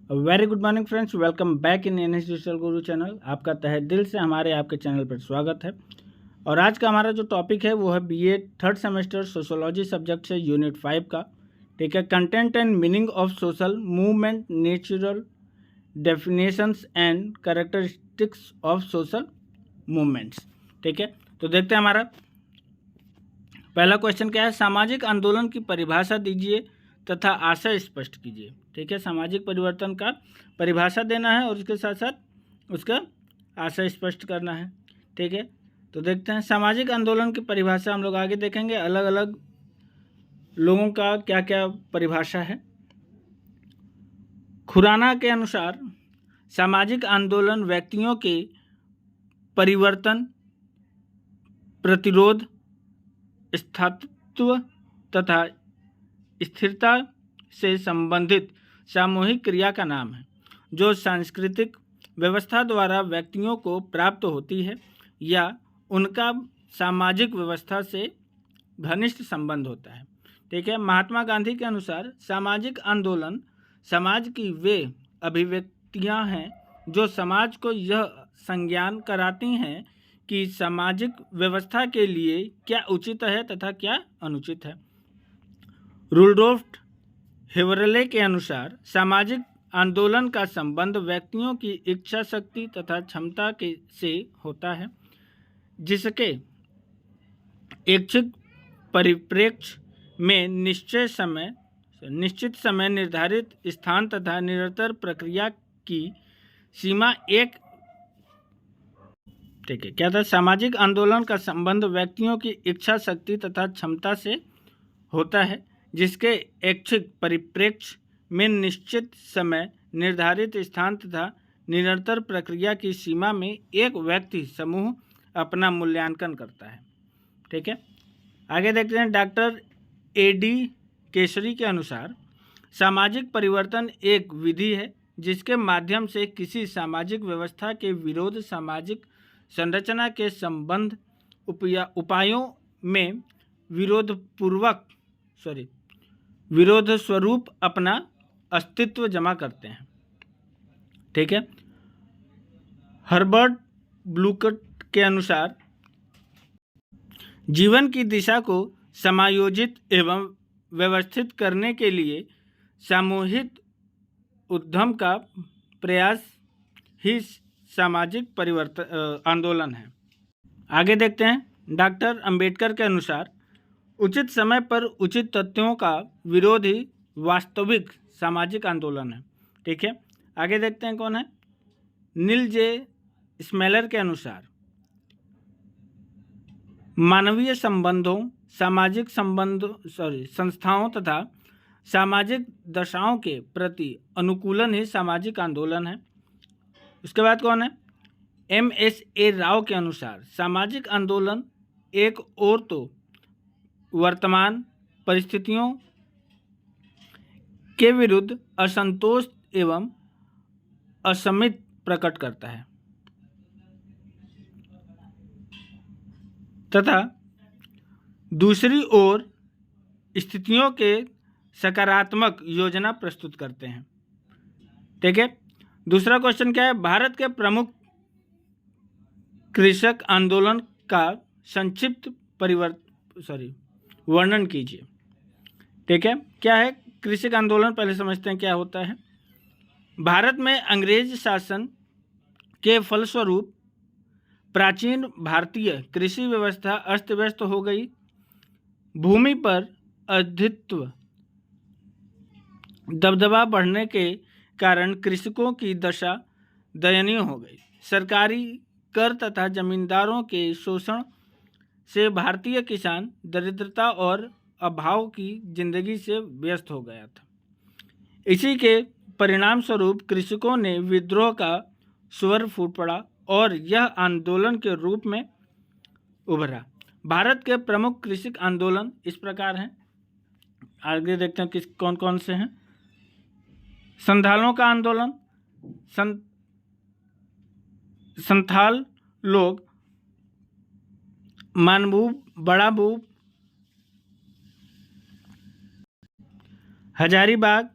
Very good morning friends, welcome back in an S digital Guru channel. आपका तहे दिल से हमारे आपके चैनल पर स्वागत है। और आज का हमारा जो टॉपिक है वो है BA third semester sociology subject से यूनिट 5 का। ठीक है, content and meaning of social movement, natural definitions and characteristics of social movements. ठीक है, तो देखते हैं हमारा पहला क्वेश्चन क्या है। सामाजिक आंदोलन की परिभाषा दीजिए तथा आशय स्पष्ट कीजिए। ठीक है, सामाजिक परिवर्तन का परिभाषा देना है और उसके साथ साथ उसका आशय स्पष्ट करना है। ठीक है, तो देखते हैं सामाजिक आंदोलन की परिभाषा हम लोग आगे देखेंगे, अलग अलग लोगों का क्या क्या परिभाषा है। खुराना के अनुसार सामाजिक आंदोलन व्यक्तियों के परिवर्तन, प्रतिरोध, स्थायित्व तथा स्थिरता से संबंधित सामूहिक क्रिया का नाम है, जो सांस्कृतिक व्यवस्था द्वारा व्यक्तियों को प्राप्त होती है या उनका सामाजिक व्यवस्था से घनिष्ठ संबंध होता है। ठीक है, महात्मा गांधी के अनुसार सामाजिक आंदोलन समाज की वे अभिव्यक्तियां हैं जो समाज को यह संज्ञान कराती हैं कि सामाजिक व्यवस्था के लिए क्या उचित है तथा क्या अनुचित है। रुडोल्फ हेवरले के अनुसार सामाजिक आंदोलन का संबंध व्यक्तियों की इच्छा शक्ति तथा क्षमता के से होता है, जिसके ऐच्छिक परिप्रेक्ष्य में निश्चित समय निर्धारित स्थान तथा निरंतर प्रक्रिया की सीमा एक। ठीक है, क्या था? सामाजिक आंदोलन का संबंध व्यक्तियों की इच्छा शक्ति तथा क्षमता से होता है, जिसके ऐच्छिक परिप्रेक्ष्य में निश्चित समय निर्धारित स्थान तथा निरंतर प्रक्रिया की सीमा में एक व्यक्ति समूह अपना मूल्यांकन करता है। ठीक है, आगे देखते हैं। Doctor A.D. केसरी के अनुसार सामाजिक परिवर्तन एक विधि है जिसके माध्यम से किसी सामाजिक व्यवस्था के विरोध सामाजिक संरचना के संबंध उपायों में विरोध स्वरूप अपना अस्तित्व जमा करते हैं। ठीक है, हर्बर्ट ब्लूकट के अनुसार जीवन की दिशा को समायोजित एवं व्यवस्थित करने के लिए सामूहिक उद्यम का प्रयास ही सामाजिक परिवर्तन आंदोलन है। आगे देखते हैं। डॉक्टर अंबेडकर के अनुसार उचित समय पर उचित तथ्यों का विरोध ही वास्तविक सामाजिक आंदोलन है। ठीक है, आगे देखते हैं कौन है। नील जे स्मेलर के अनुसार मानवीय संबंधों, संस्थाओं तथा सामाजिक दशाओं के प्रति अनुकूलन ही सामाजिक आंदोलन है। उसके बाद कौन है। M.S.A. राव के अनुसार सामाजिक आंदोलन एक और तो वर्तमान परिस्थितियों के विरुद्ध असंतोष एवं असमित प्रकट करता है तथा दूसरी ओर स्थितियों के सकारात्मक योजना प्रस्तुत करते हैं। ठीक है, दूसरा क्वेश्चन क्या है। भारत के प्रमुख कृषक आंदोलन का संक्षिप्त वर्णन कीजिए। ठीक है, क्या है कृषक आंदोलन, पहले समझते हैं क्या होता है। भारत में अंग्रेज शासन के फलस्वरूप प्राचीन भारतीय कृषि व्यवस्था अस्त व्यस्त हो गई। भूमि पर अधित्व दबदबा बढ़ने के कारण कृषकों की दशा दयनीय हो गई। सरकारी कर तथा जमींदारों के शोषण से भारतीय किसान दरिद्रता और अभाव की जिंदगी से व्यस्त हो गया था। इसी के परिणाम स्वरूप कृषकों ने विद्रोह का स्वर फूट पड़ा और यह आंदोलन के रूप में उभरा। भारत के प्रमुख कृषक आंदोलन इस प्रकार हैं। आगे देखते हैं कौन कौन से हैं। संथालों का आंदोलन। संथाल लोग मानबूब, बड़ाबूब, हजारीबाग,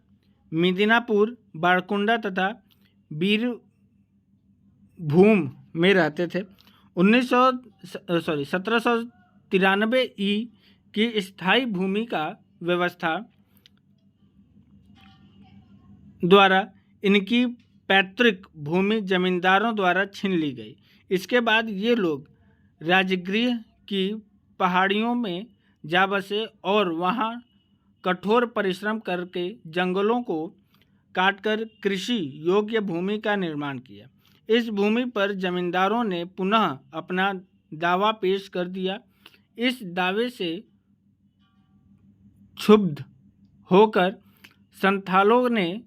मिदिनापुर, बाड़कुंडा तथा बीरभूम में रहते थे। 1793 की स्थायी भूमि का व्यवस्था द्वारा इनकी पैतृक भूमि जमींदारों द्वारा छीन ली गई। इसके बाद ये लोग राजगृह की पहाड़ियों में जा बसे और वहाँ कठोर परिश्रम करके जंगलों को काटकर कृषि योग्य भूमि का निर्माण किया। इस भूमि पर जमींदारों ने पुनः अपना दावा पेश कर दिया। इस दावे से क्षुब्ध होकर संथालों ने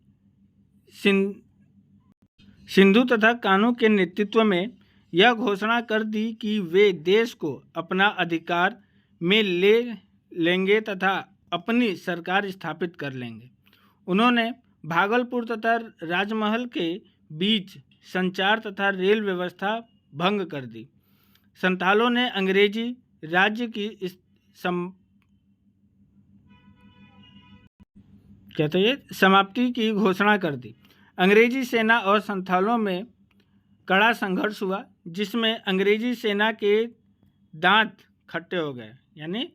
सिंधु तथा कान्हू के नेतृत्व में यह घोषणा कर दी कि वे देश को अपना अधिकार में ले लेंगे तथा अपनी सरकार स्थापित कर लेंगे। उन्होंने भागलपुर तथा राजमहल के बीच संचार तथा रेल व्यवस्था भंग कर दी। संथालों ने अंग्रेजी राज्य की समाप्ति की घोषणा कर दी। अंग्रेजी सेना और संथालों में कड़ा संघर्ष हुआ, जिसमें अंग्रेजी सेना के दांत खट्टे हो गए, यानी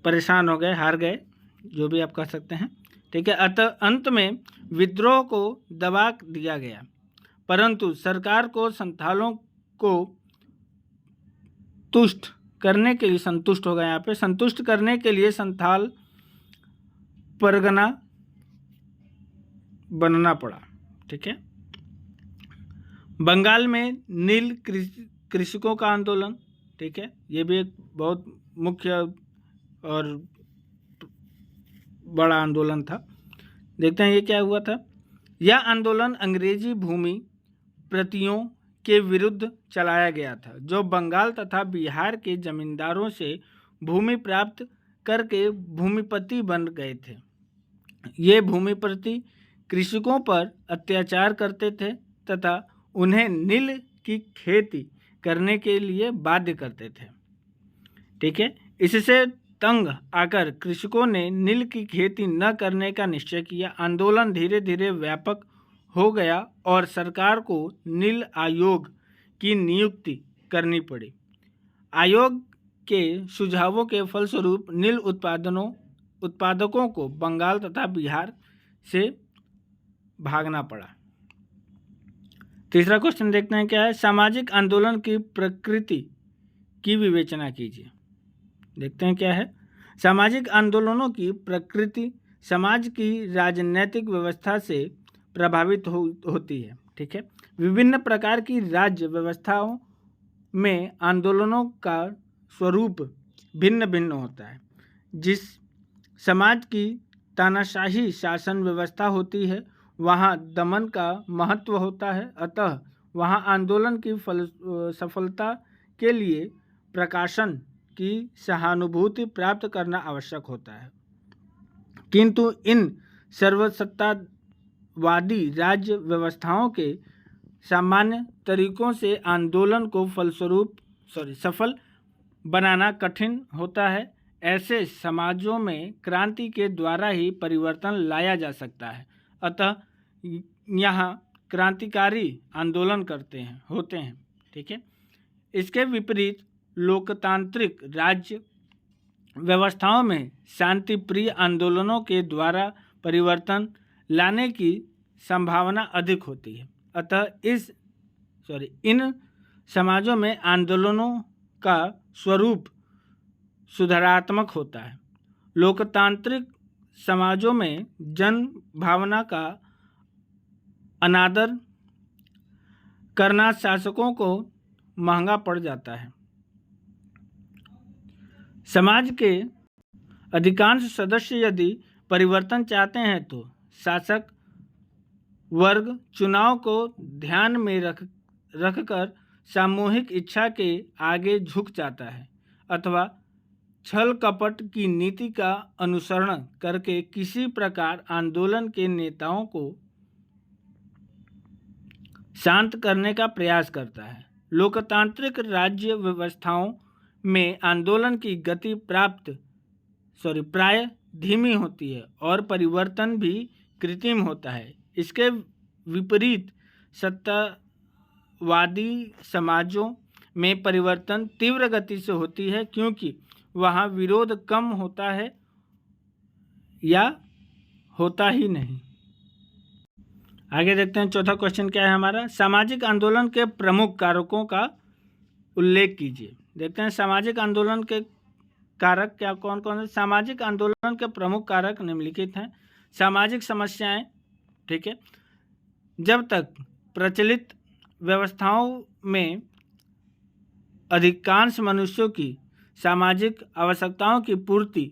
परेशान हो गए, हार गए, जो भी आप कह सकते हैं। ठीक है। अतः अंत में विद्रोह को दबा दिया गया, परंतु सरकार को संथालों को संतुष्ट करने के लिए संथाल परगना बनना पड़ा। ठीक है। बंगाल में नील कृषकों का आंदोलन, ठीक है, ये भी एक बहुत मुख्य और बड़ा आंदोलन था। देखते हैं ये क्या हुआ था। यह आंदोलन अंग्रेजी भूमि प्रतियों के विरुद्ध चलाया गया था, जो बंगाल तथा बिहार के जमींदारों से भूमि प्राप्त करके भूमिपति बन गए थे। ये भूमिपति कृषकों पर अत्याचार करते थे तथा उन्हें नील की खेती करने के लिए बाध्य करते थे। ठीक है। इससे तंग आकर कृषकों ने नील की खेती न करने का निश्चय किया। आंदोलन धीरे धीरे व्यापक हो गया और सरकार को नील आयोग की नियुक्ति करनी पड़ी। आयोग के सुझावों के फलस्वरूप नील उत्पादकों को बंगाल तथा बिहार से भागना पड़ा। तीसरा क्वेश्चन देखते हैं क्या है। सामाजिक आंदोलन की प्रकृति की विवेचना कीजिए। देखते हैं क्या है। सामाजिक आंदोलनों की प्रकृति समाज की राजनीतिक व्यवस्था से प्रभावित होती है। ठीक है। विभिन्न प्रकार की राज्य व्यवस्थाओं में आंदोलनों का स्वरूप भिन्न भिन्न होता है। जिस समाज की तानाशाही शासन व्यवस्था होती है, वहाँ दमन का महत्व होता है। अतः वहाँ आंदोलन की सफलता के लिए प्रशासन की सहानुभूति प्राप्त करना आवश्यक होता है। किंतु इन सर्वसत्तावादी राज्य व्यवस्थाओं के सामान्य तरीकों से आंदोलन को सफल बनाना कठिन होता है। ऐसे समाजों में क्रांति के द्वारा ही परिवर्तन लाया जा सकता है। अतः यहाँ क्रांतिकारी आंदोलन होते हैं। ठीक है। इसके विपरीत लोकतांत्रिक राज्य व्यवस्थाओं में शांतिप्रिय आंदोलनों के द्वारा परिवर्तन लाने की संभावना अधिक होती है। अतः इन समाजों में आंदोलनों का स्वरूप सुधारात्मक होता है। लोकतांत्रिक समाजों में जन भावना का अनादर करना शासकों को महंगा पड़ जाता है। समाज के अधिकांश सदस्य यदि परिवर्तन चाहते हैं तो शासक वर्ग चुनाव को ध्यान में रखकर सामूहिक इच्छा के आगे झुक जाता है अथवा छल कपट की नीति का अनुसरण करके किसी प्रकार आंदोलन के नेताओं को शांत करने का प्रयास करता है। लोकतांत्रिक राज्य व्यवस्थाओं में आंदोलन की गति प्राय धीमी होती है और परिवर्तन भी कृत्रिम होता है। इसके विपरीत सत्तावादी समाजों में परिवर्तन तीव्र गति से होती है, क्योंकि वहाँ विरोध कम होता है या होता ही नहीं। आगे देखते हैं, चौथा क्वेश्चन क्या है हमारा, सामाजिक आंदोलन के प्रमुख कारकों का उल्लेख कीजिए। देखते हैं सामाजिक आंदोलन के कारक क्या कौन कौन है। सामाजिक आंदोलन के प्रमुख कारक निम्नलिखित हैं। सामाजिक समस्याएं, ठीक है, जब तक प्रचलित व्यवस्थाओं में अधिकांश मनुष्यों की सामाजिक आवश्यकताओं की पूर्ति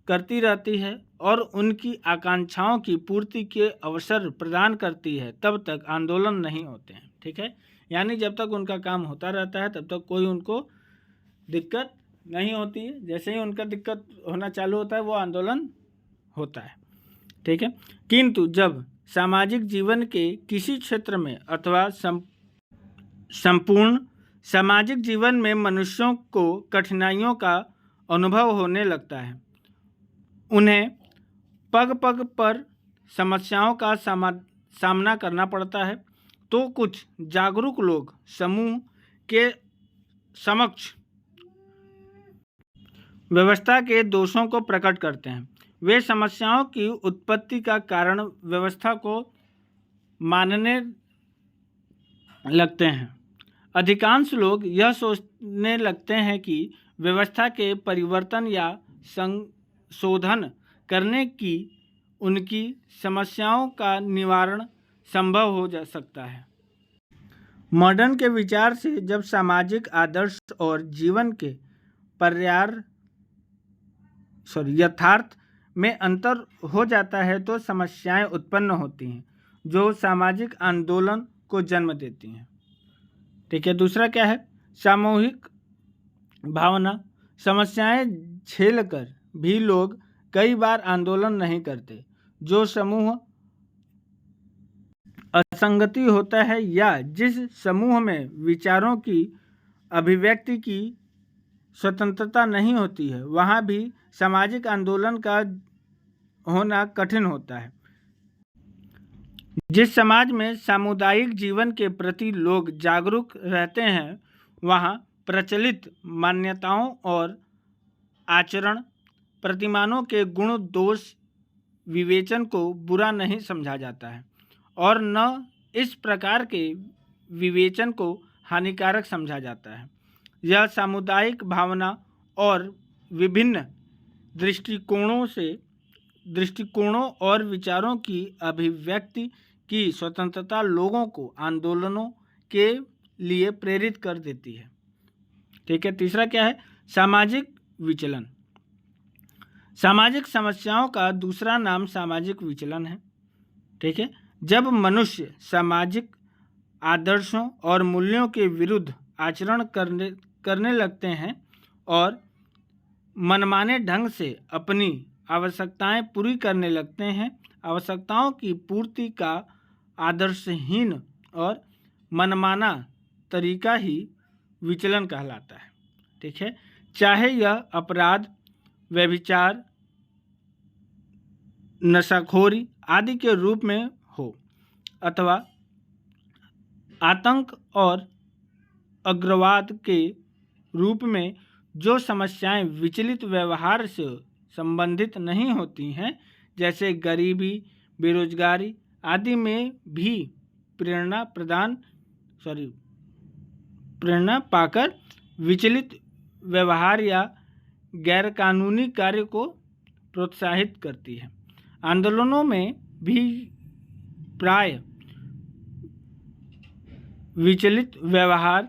करती रहती है और उनकी आकांक्षाओं की पूर्ति के अवसर प्रदान करती है, तब तक आंदोलन नहीं होते हैं। ठीक है, यानी जब तक उनका काम होता रहता है तब तक कोई उनको दिक्कत नहीं होती है। जैसे ही उनका दिक्कत होना चालू होता है वो आंदोलन होता है। ठीक है, किंतु जब सामाजिक जीवन के किसी क्षेत्र में अथवा संपूर्ण सामाजिक जीवन में मनुष्यों को कठिनाइयों का अनुभव होने लगता है, उन्हें पग पग पर समस्याओं का सामना करना पड़ता है, तो कुछ जागरूक लोग समूह के समक्ष व्यवस्था के दोषों को प्रकट करते हैं। वे समस्याओं की उत्पत्ति का कारण व्यवस्था को मानने लगते हैं। अधिकांश लोग यह सोचने लगते हैं कि व्यवस्था के परिवर्तन या संशोधन करने की उनकी समस्याओं का निवारण संभव हो जा सकता है। मॉडर्न के विचार से जब सामाजिक आदर्श और जीवन के यथार्थ में अंतर हो जाता है तो समस्याएं उत्पन्न होती हैं जो सामाजिक आंदोलन को जन्म देती हैं। ठीक है, दूसरा क्या है, सामूहिक भावना। समस्याएं झेलकर भी लोग कई बार आंदोलन नहीं करते। जो समूह असंगति होता है या जिस समूह में विचारों की अभिव्यक्ति की स्वतंत्रता नहीं होती है, वहाँ भी सामाजिक आंदोलन का होना कठिन होता है। जिस समाज में सामुदायिक जीवन के प्रति लोग जागरूक रहते हैं, वहाँ प्रचलित मान्यताओं और आचरण प्रतिमानों के गुण दोष विवेचन को बुरा नहीं समझा जाता है और न इस प्रकार के विवेचन को हानिकारक समझा जाता है। यह सामुदायिक भावना और विभिन्न दृष्टिकोणों और विचारों की अभिव्यक्ति की स्वतंत्रता लोगों को आंदोलनों के लिए प्रेरित कर देती है। ठीक है, तीसरा क्या है, सामाजिक विचलन। सामाजिक समस्याओं का दूसरा नाम सामाजिक विचलन है। ठीक है, जब मनुष्य सामाजिक आदर्शों और मूल्यों के विरुद्ध आचरण करने लगते हैं और मनमाने ढंग से अपनी आवश्यकताएं पूरी करने लगते हैं। आवश्यकताओं की पूर्ति का आदर्शहीन और मनमाना तरीका ही विचलन कहलाता है। ठीक है, चाहे यह अपराध, व्यभिचार, नशाखोरी आदि के रूप में हो अथवा आतंक और उग्रवाद के रूप में, जो समस्याएं विचलित व्यवहार से संबंधित नहीं होती हैं, जैसे गरीबी, बेरोजगारी आदि में भी प्रेरणा पाकर विचलित व्यवहार या गैरकानूनी कार्य को प्रोत्साहित करती है। आंदोलनों में भी प्राय विचलित व्यवहार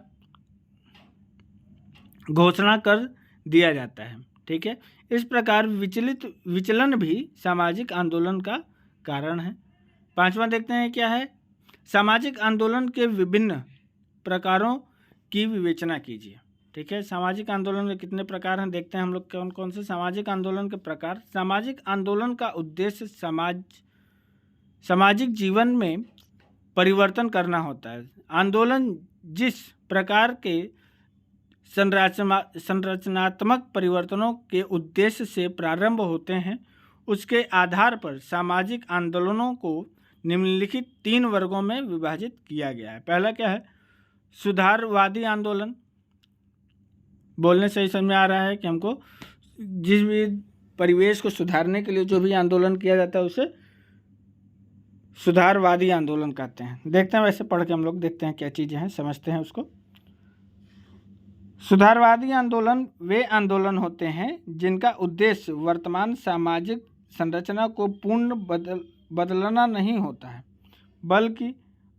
घोषणा कर दिया जाता है। ठीक है, इस प्रकार विचलन भी सामाजिक आंदोलन का कारण है। पांचवा देखते हैं क्या है, सामाजिक आंदोलन के विभिन्न प्रकारों की विवेचना कीजिए। ठीक है, सामाजिक आंदोलन के कितने प्रकार हैं देखते हैं हम लोग, कौन कौन से सामाजिक आंदोलन के प्रकार। सामाजिक आंदोलन का उद्देश्य सामाजिक जीवन में परिवर्तन करना होता है। आंदोलन जिस प्रकार के संरचनात्मक परिवर्तनों के उद्देश्य से प्रारंभ होते हैं, उसके आधार पर सामाजिक आंदोलनों को निम्नलिखित 3 वर्गों में विभाजित किया गया है। पहला क्या है? सुधारवादी आंदोलन। बोलने से ही समझ में आ रहा है कि हमको जिस भी परिवेश को सुधारने के लिए जो भी आंदोलन किया जाता है उसे सुधारवादी आंदोलन कहते हैं। देखते हैं, वैसे पढ़ के हम लोग देखते हैं क्या चीज़ें हैं, समझते हैं उसको। सुधारवादी आंदोलन वे आंदोलन होते हैं जिनका उद्देश्य वर्तमान सामाजिक संरचना को पूर्ण बदलना नहीं होता है, बल्कि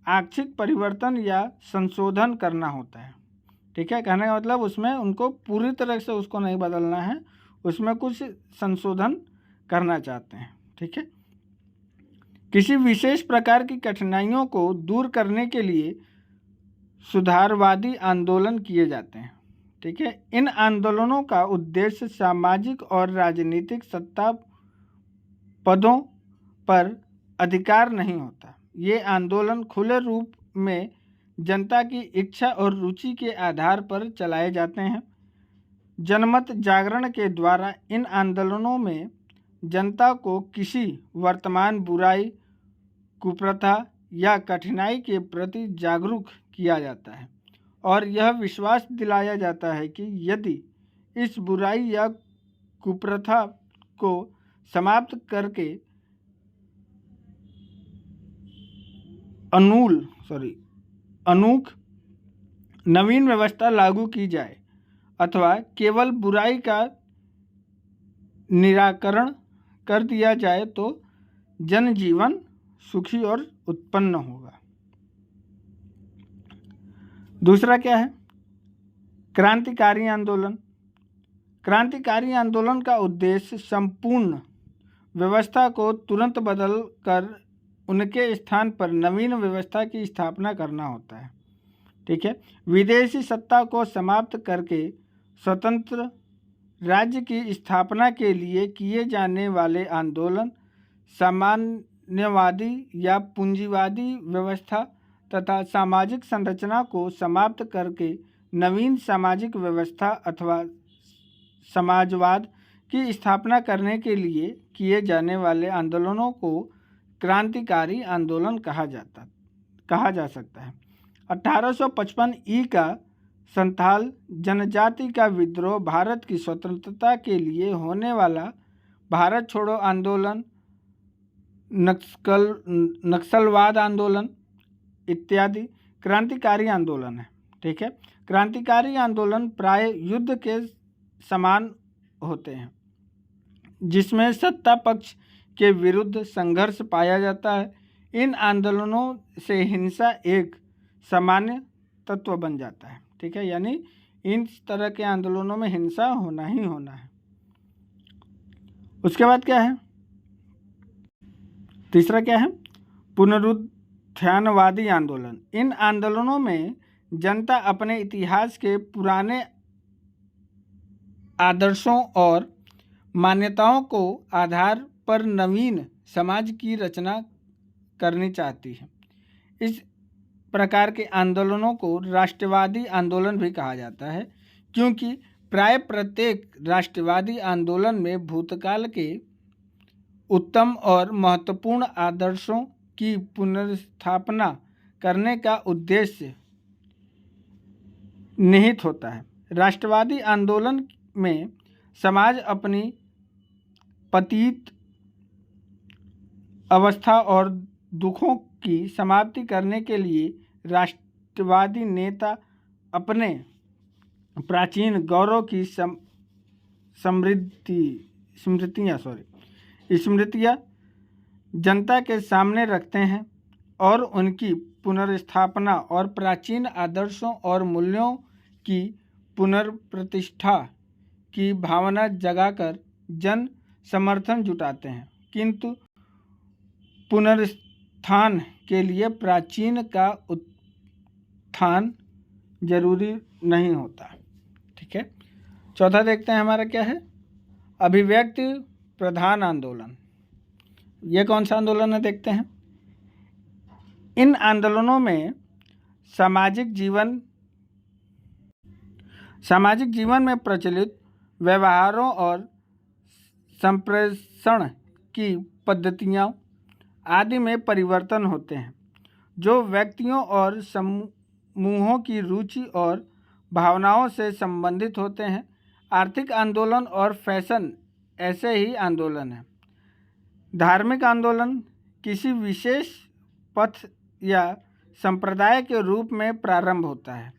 आंशिक परिवर्तन या संशोधन करना होता है। ठीक है, कहने का मतलब उसमें उनको पूरी तरह से उसको नहीं बदलना है, उसमें कुछ संशोधन करना चाहते हैं। ठीक है, किसी विशेष प्रकार की कठिनाइयों को दूर करने के लिए सुधारवादी आंदोलन किए जाते हैं। ठीक है, इन आंदोलनों का उद्देश्य सामाजिक और राजनीतिक सत्ता पदों पर अधिकार नहीं होता। ये आंदोलन खुले रूप में जनता की इच्छा और रुचि के आधार पर चलाए जाते हैं। जनमत जागरण के द्वारा इन आंदोलनों में जनता को किसी वर्तमान बुराई, कुप्रथा या कठिनाई के प्रति जागरूक किया जाता है और यह विश्वास दिलाया जाता है कि यदि इस बुराई या कुप्रथा को समाप्त करके अनूख नवीन व्यवस्था लागू की जाए अथवा केवल बुराई का निराकरण कर दिया जाए तो जनजीवन सुखी और उत्पन्न होगा। दूसरा क्या है? क्रांतिकारी आंदोलन। क्रांतिकारी आंदोलन का उद्देश्य संपूर्ण व्यवस्था को तुरंत बदल कर उनके स्थान पर नवीन व्यवस्था की स्थापना करना होता है। ठीक है, विदेशी सत्ता को समाप्त करके स्वतंत्र राज्य की स्थापना के लिए किए जाने वाले आंदोलन साम्यवादी या पूंजीवादी व्यवस्था तथा सामाजिक संरचना को समाप्त करके नवीन सामाजिक व्यवस्था अथवा समाजवाद की स्थापना करने के लिए किए जाने वाले आंदोलनों को क्रांतिकारी आंदोलन कहा जा सकता है। 1855 ई का संथाल जनजाति का विद्रोह, भारत की स्वतंत्रता के लिए होने वाला भारत छोड़ो आंदोलन, नक्सलवाद आंदोलन इत्यादि क्रांतिकारी आंदोलन है। ठीक है, क्रांतिकारी आंदोलन प्राय युद्ध के समान होते हैं जिसमें सत्ता पक्ष के विरुद्ध संघर्ष पाया जाता है। इन आंदोलनों से हिंसा एक सामान्य तत्व बन जाता है। ठीक है, यानी इन तरह के आंदोलनों में हिंसा होना ही होना है। उसके बाद क्या है? तीसरा क्या है? पुनरुत्थानवादी आंदोलन। इन आंदोलनों में जनता अपने इतिहास के पुराने आदर्शों और मान्यताओं को आधार पर नवीन समाज की रचना करनी चाहती है। इस प्रकार के आंदोलनों को राष्ट्रवादी आंदोलन भी कहा जाता है, क्योंकि प्राय प्रत्येक राष्ट्रवादी आंदोलन में भूतकाल के उत्तम और महत्वपूर्ण आदर्शों की पुनर्स्थापना करने का उद्देश्य निहित होता है। राष्ट्रवादी आंदोलन में समाज अपनी पतित अवस्था और दुखों की समाप्ति करने के लिए राष्ट्रवादी नेता अपने प्राचीन गौरव की स्मृतियाँ जनता के सामने रखते हैं और उनकी पुनर्स्थापना और प्राचीन आदर्शों और मूल्यों की पुनर्प्रतिष्ठा की भावना जगाकर जन समर्थन जुटाते हैं। किंतु पुनरुत्थान के लिए प्राचीन का उत्थान जरूरी नहीं होता। ठीक है, चौथा देखते हैं हमारा क्या है? अभिव्यक्ति प्रधान आंदोलन। ये कौन सा आंदोलन है देखते हैं। इन आंदोलनों में सामाजिक जीवन में प्रचलित व्यवहारों और संप्रेषण की पद्धतियों आदि में परिवर्तन होते हैं जो व्यक्तियों और समूहों की रुचि और भावनाओं से संबंधित होते हैं। आर्थिक आंदोलन और फैशन ऐसे ही आंदोलन हैं। धार्मिक आंदोलन किसी विशेष पथ या संप्रदाय के रूप में प्रारंभ होता है।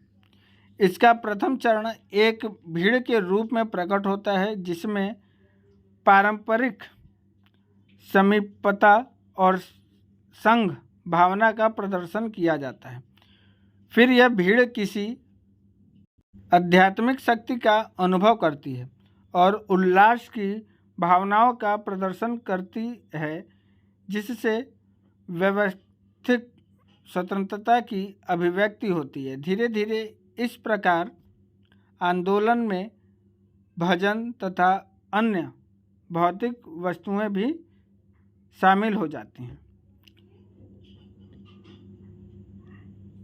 इसका प्रथम चरण एक भीड़ के रूप में प्रकट होता है जिसमें पारंपरिक समीपता और संघ भावना का प्रदर्शन किया जाता है। फिर यह भीड़ किसी आध्यात्मिक शक्ति का अनुभव करती है और उल्लास की भावनाओं का प्रदर्शन करती है जिससे व्यवस्थित स्वतंत्रता की अभिव्यक्ति होती है। धीरे धीरे इस प्रकार आंदोलन में भजन तथा अन्य भौतिक वस्तुएं भी शामिल हो जाती हैं।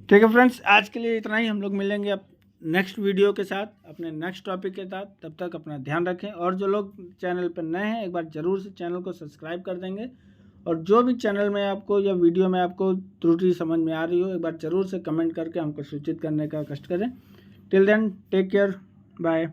ठीक है फ्रेंड्स, आज के लिए इतना ही। हम लोग मिलेंगे अब नेक्स्ट वीडियो के साथ, अपने नेक्स्ट टॉपिक के साथ। तब तक अपना ध्यान रखें और जो लोग चैनल पर नए हैं एक बार ज़रूर से चैनल को सब्सक्राइब कर देंगे और जो भी चैनल में आपको या वीडियो में आपको त्रुटि समझ में आ रही हो एक बार ज़रूर से कमेंट करके हमको सूचित करने का कष्ट करें। Till then take care, bye.